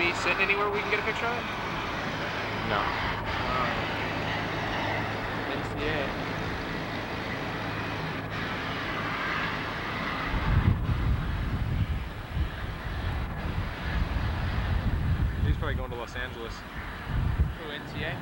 he sitting anywhere we can get a picture of it? No. NCA. He's probably going to Los Angeles. Oh, NCA? Yeah.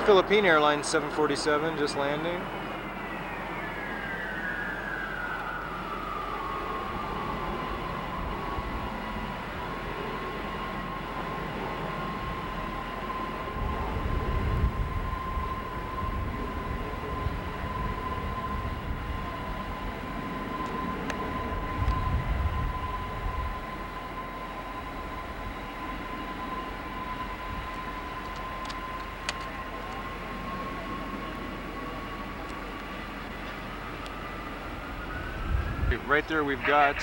Philippine Airlines 747 just landing. Right there we've got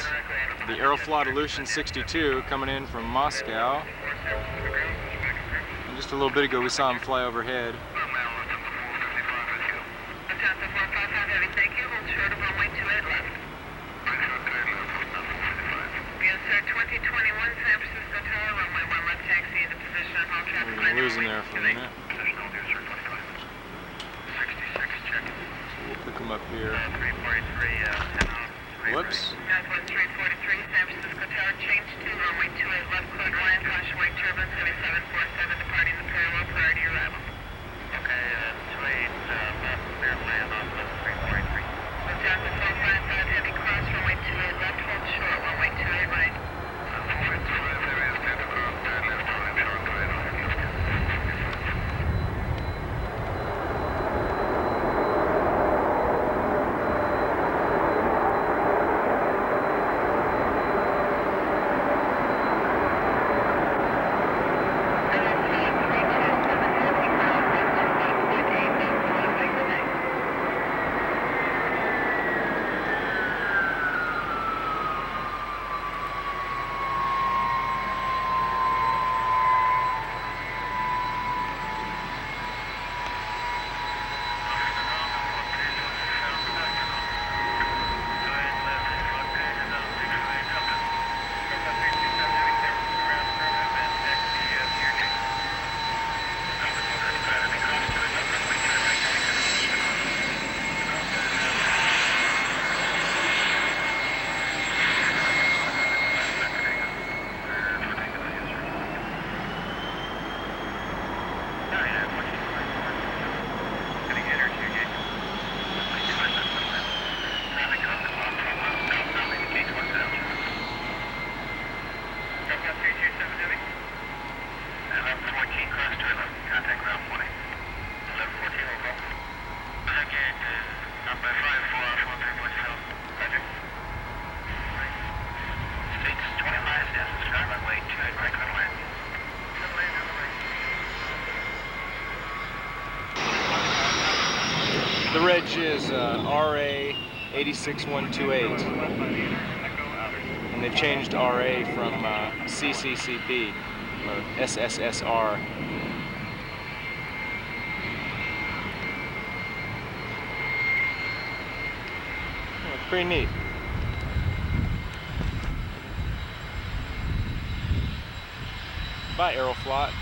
the Aeroflot Aleutian 62 coming in from Moscow. And just a little bit ago we saw him fly overhead. Thank you. Hold short of runway 28 left. Yes, sir. 2021 San Francisco Tower, runway 1 left, taxi into position on all traffic. We're losing there for a minute. 66, check. We'll pick him up here. 343, 10 out. Whoops. Northwest 343, San Francisco Tower, change to runway 28 left, cleared land, caution wing turbines, heavy 747 departing the parallel prior to your arrival. Okay, 28 left, clear land on 343. Lufthansa 455, heavy cross, runway 28 left, hold short, runway 28 right. 455, heavy, standing cross, turn left, hold short, right on. The reg is RA 86128, and they've changed RA from CCCP or SSSR. Pretty neat. by Aeroflot.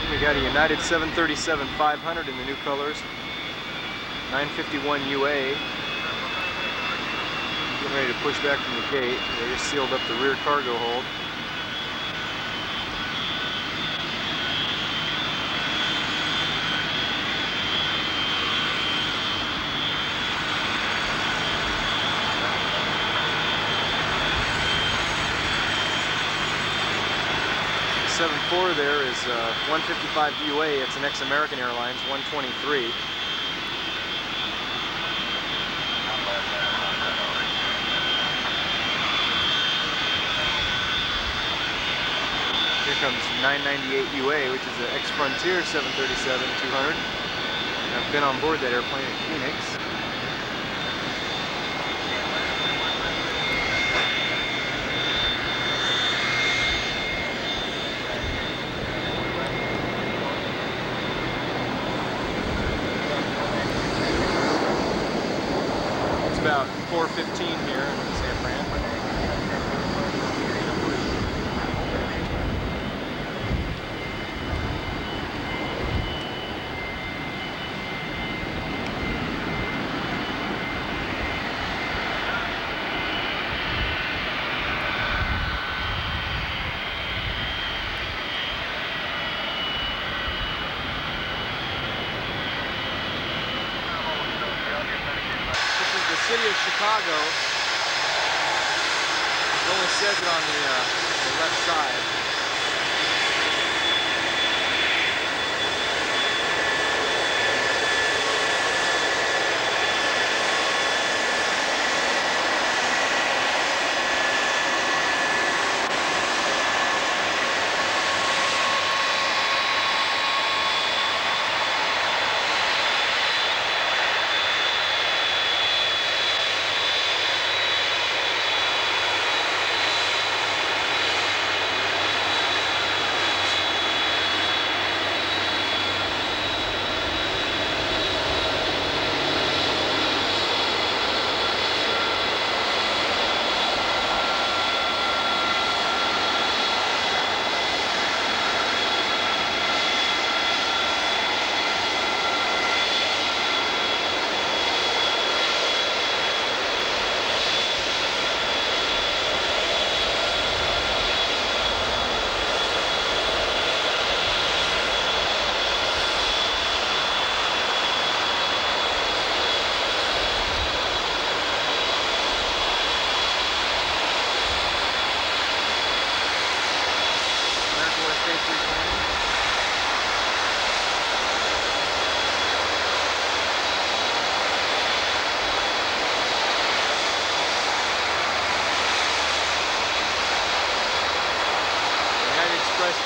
We got a United 737-500 in the new colors. 951 UA. Getting ready to push back from the gate. They just sealed up the rear cargo hold. The 7-4 there is 155 UA. It's an ex-American Airlines 123. Here comes 998 UA, which is an ex-Frontier 737-200. I've been on board that airplane at Phoenix. It's about 4:15 here in San Fran. City of Chicago. It only says it on the left side.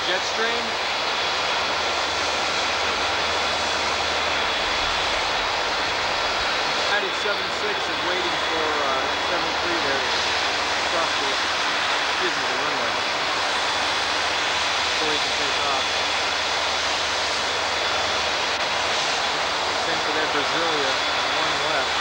Jetstream. United 76 is waiting for 73 there to cross the runway before he can take off. Same for that Brasilia, one left.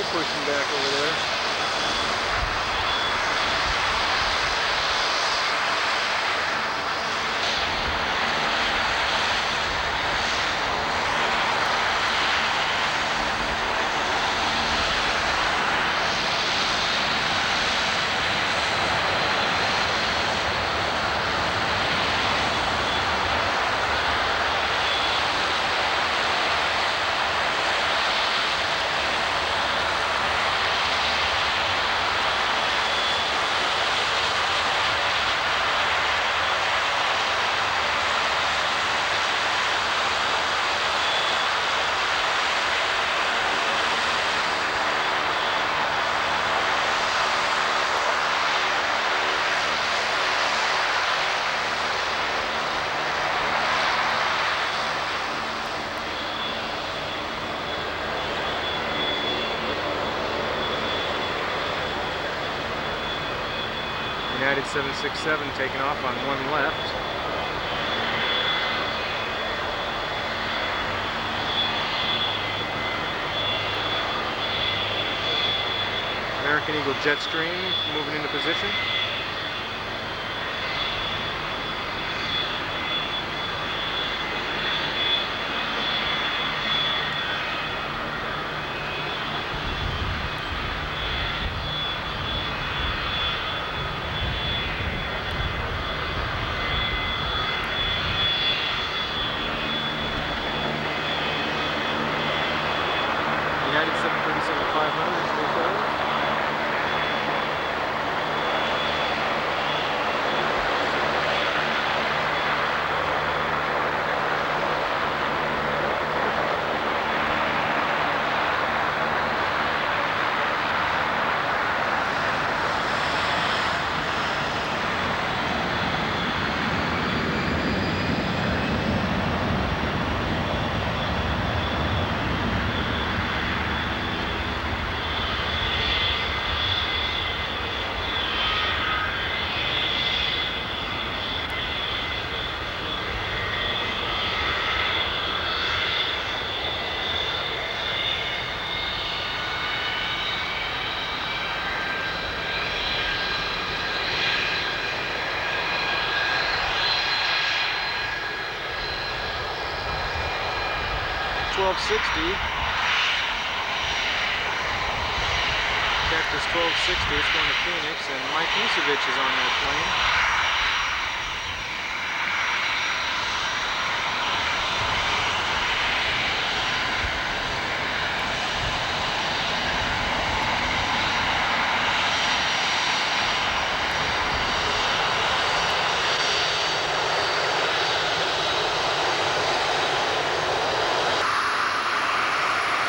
you're pushing back over there. United 767 taking off on one left. American Eagle Jetstream moving into position. United 737-500 is moved over. Cactus 1260 is going to Phoenix, and Mike Musevich is on that plane.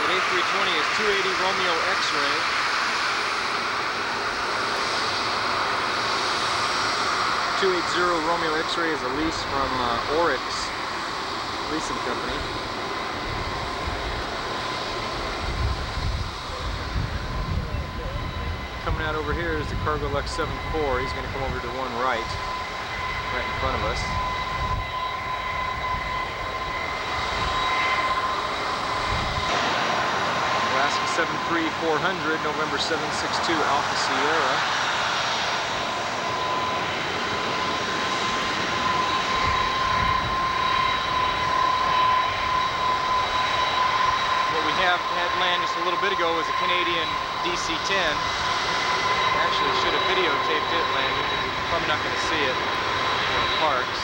That A320 is 280 Romeo X-ray. 280 Romeo X-ray is a lease from Oryx Leasing Company. Coming out over here is the Cargo Lux 74. He's going to come over to one right in front of us. Alaska 73400, November 762, Alpha Sierra. Had land just a little bit ago was a Canadian DC-10. Actually should have videotaped it landing. Probably not going to see it when it parks.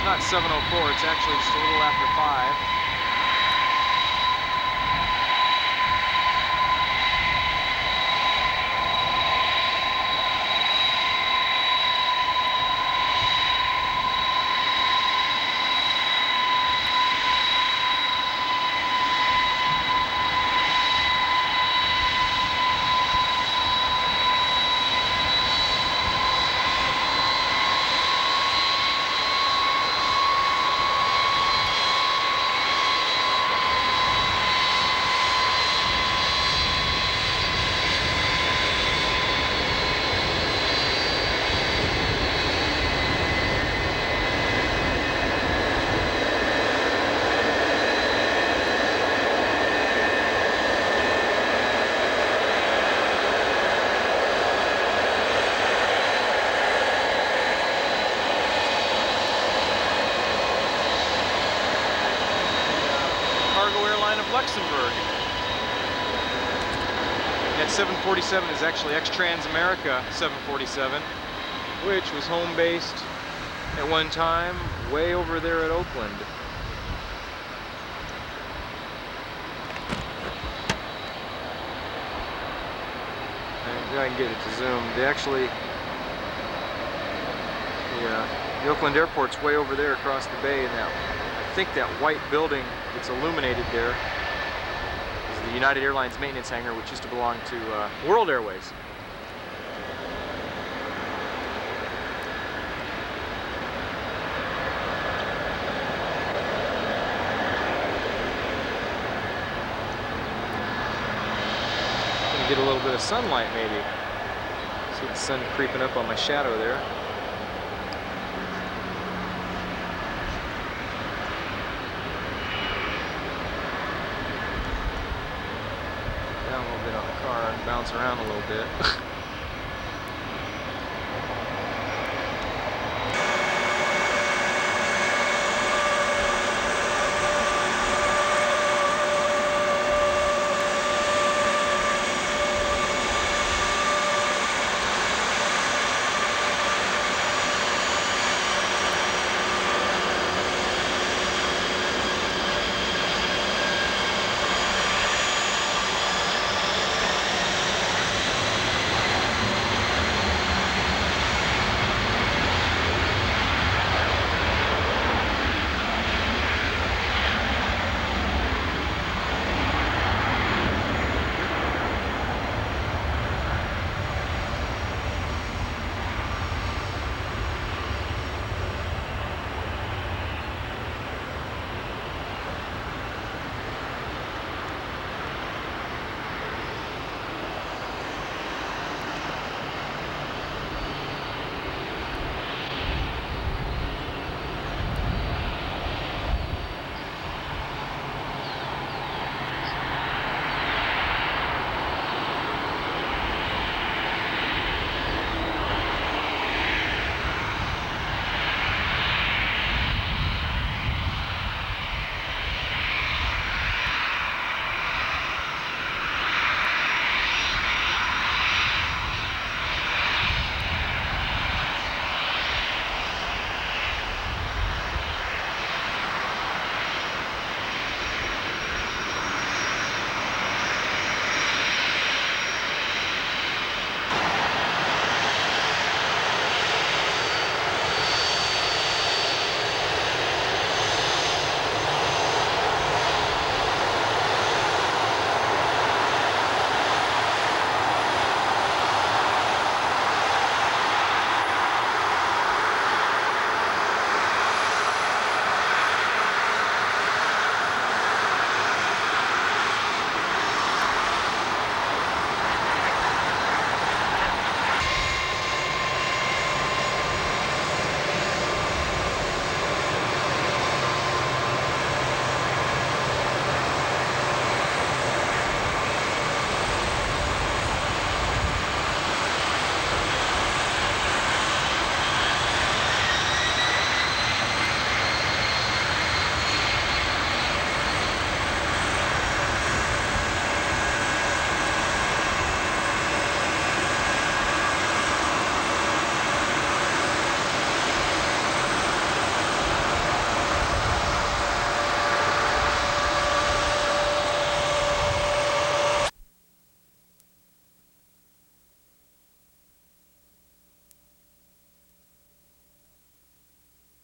Not 7:04, it's actually just a little after 5. that 747 is actually ex-Trans-America 747, which was home-based at one time way over there at Oakland. And I can get it to zoom. They actually, the Oakland Airport's way over there across the bay, and that, I think that white building that's illuminated there is the United Airlines maintenance hangar, which used to belong to World Airways. Get a little bit of sunlight, maybe. See the sun creeping up on my shadow there. Down a little bit on the car and bounce around a little bit.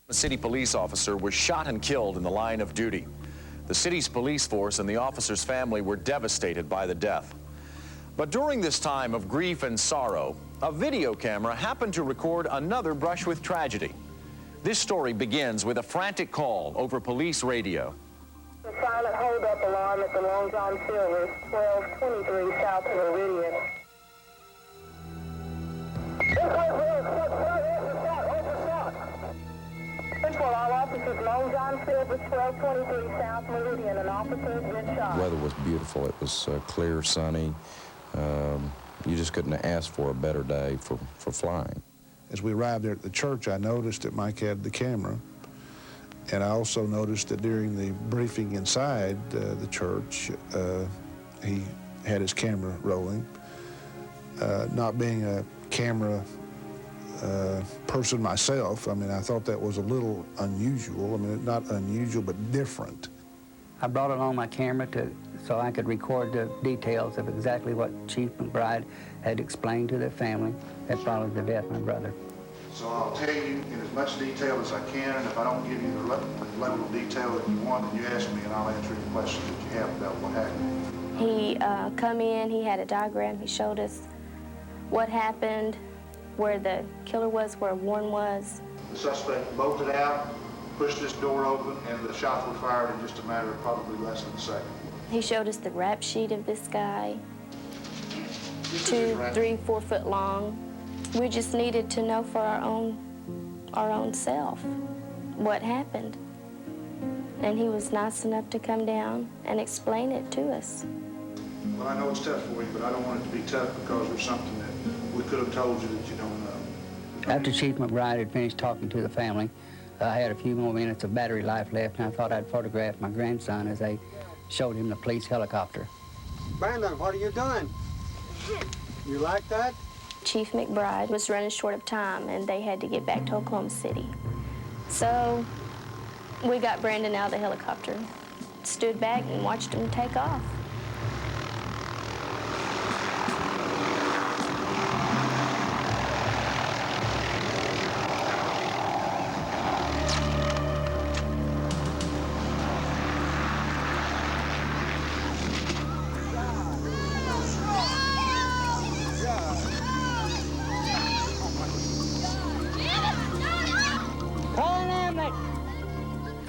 A city police officer was shot and killed in the line of duty. The city's police force and the officer's family were devastated by the death. But during this time of grief and sorrow, a video camera happened to record another brush with tragedy. This story begins with a frantic call over police radio. The silent hold-up alarm at the Long John Silver, 1223 South Meridian. All officers, Long John Silver, 1223 South Meridian, an officer has been shot. The weather was beautiful. It was clear, sunny. You just couldn't have asked for a better day for flying. As we arrived there at the church, I noticed that Mike had the camera, and I also noticed that during the briefing inside the church, he had his camera rolling. Not being a camera person myself, I mean, I thought that was a little unusual. I mean, not unusual, but different. I brought along my camera so I could record the details of exactly what Chief McBride had explained to their family that followed the death of my brother. So I'll tell you in as much detail as I can, and if I don't give you the level of detail that you want, then you ask me and I'll answer any questions that you have about what happened. He come in, he had a diagram, he showed us what happened, where the killer was, where Warren was. The suspect bolted out, pushed this door open, and the shots were fired in just a matter of probably less than a second. He showed us the rap sheet of this guy, 2, 3, 4 foot long. We just needed to know for our own self what happened. And he was nice enough to come down and explain it to us. Well, I know it's tough for you, but I don't want it to be tough because there's something that we could have told you that you don't know. After Chief McBride had finished talking to the family, I had a few more minutes of battery life left, and I thought I'd photograph my grandson as they showed him the police helicopter. Brandon, what are you doing? You like that? Chief McBride was running short of time, and they had to get back to Oklahoma City. So we got Brandon out of the helicopter, stood back and watched him take off.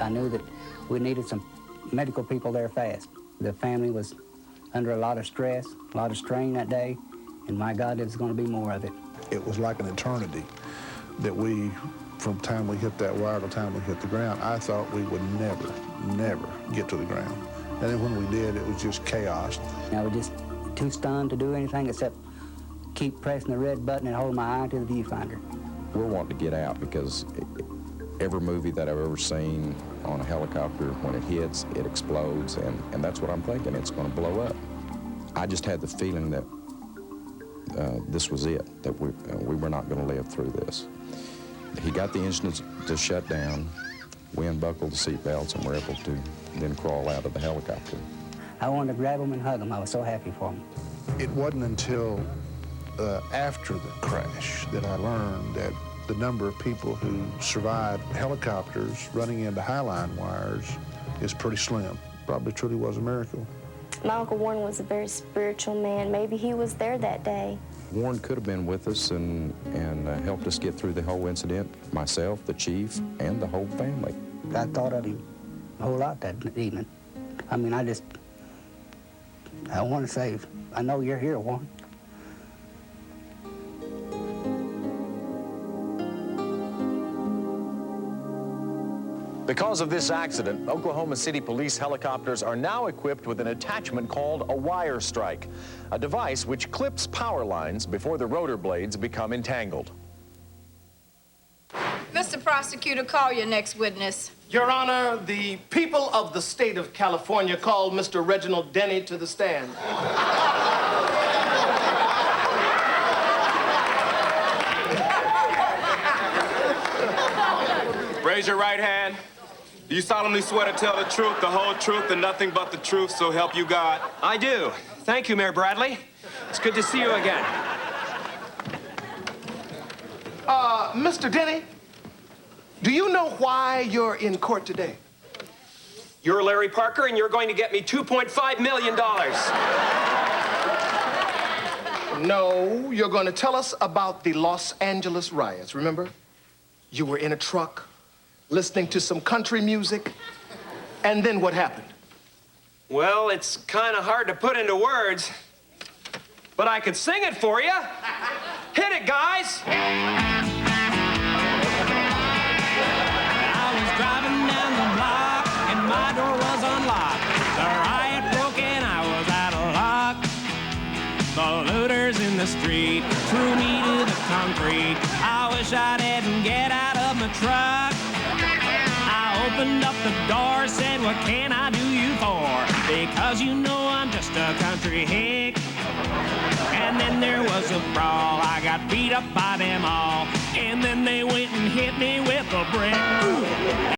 I knew that we needed some medical people there fast. The family was under a lot of stress, a lot of strain that day, and my God, there's going to be more of it. It was like an eternity that we, from the time we hit that wire to the time we hit the ground, I thought we would never get to the ground. And then when we did, it was just chaos. I was just too stunned to do anything except keep pressing the red button and hold my eye to the viewfinder. We're wanting to get out because every movie that I've ever seen on a helicopter, when it hits, it explodes, and that's what I'm thinking. It's going to blow up. I just had the feeling that this was it, that we were not going to live through this. He got the engines to shut down. We unbuckled the seat belts and were able to then crawl out of the helicopter. I wanted to grab him and hug him. I was so happy for him. It wasn't until after the crash that I learned that the number of people who survived helicopters running into highline wires is pretty slim. Probably truly was a miracle. My Uncle Warren was a very spiritual man. Maybe he was there that day. Warren could have been with us and helped us get through the whole incident, myself, the chief, and the whole family. I thought of him a whole lot that evening. I mean, I want to say, I know you're here, Warren. Because of this accident, Oklahoma City police helicopters are now equipped with an attachment called a wire strike, a device which clips power lines before the rotor blades become entangled. Mr. Prosecutor, call your next witness. Your Honor, the people of the state of California called Mr. Reginald Denny to the stand. Raise your right hand. Do you solemnly swear to tell the truth, the whole truth, and nothing but the truth, so help you God? I do. Thank you, Mayor Bradley. It's good to see you again. Mr. Denny, do you know why you're in court today? You're Larry Parker, and you're going to get me $2.5 million. No, you're going to tell us about the Los Angeles riots, remember? You were in a truck, listening to some country music, and then what happened? Well, it's kind of hard to put into words, but I could sing it for you. Hit it, guys. I was driving down the block, and my door was unlocked. The riot broke, and I was out of luck. The looters in the street threw me to the concrete. I wish I didn't get out of my truck. I opened up the door, said, what can I do you for? Because you know I'm just a country hick. And then there was a brawl. I got beat up by them all. And then they went and hit me with a brick. Ooh.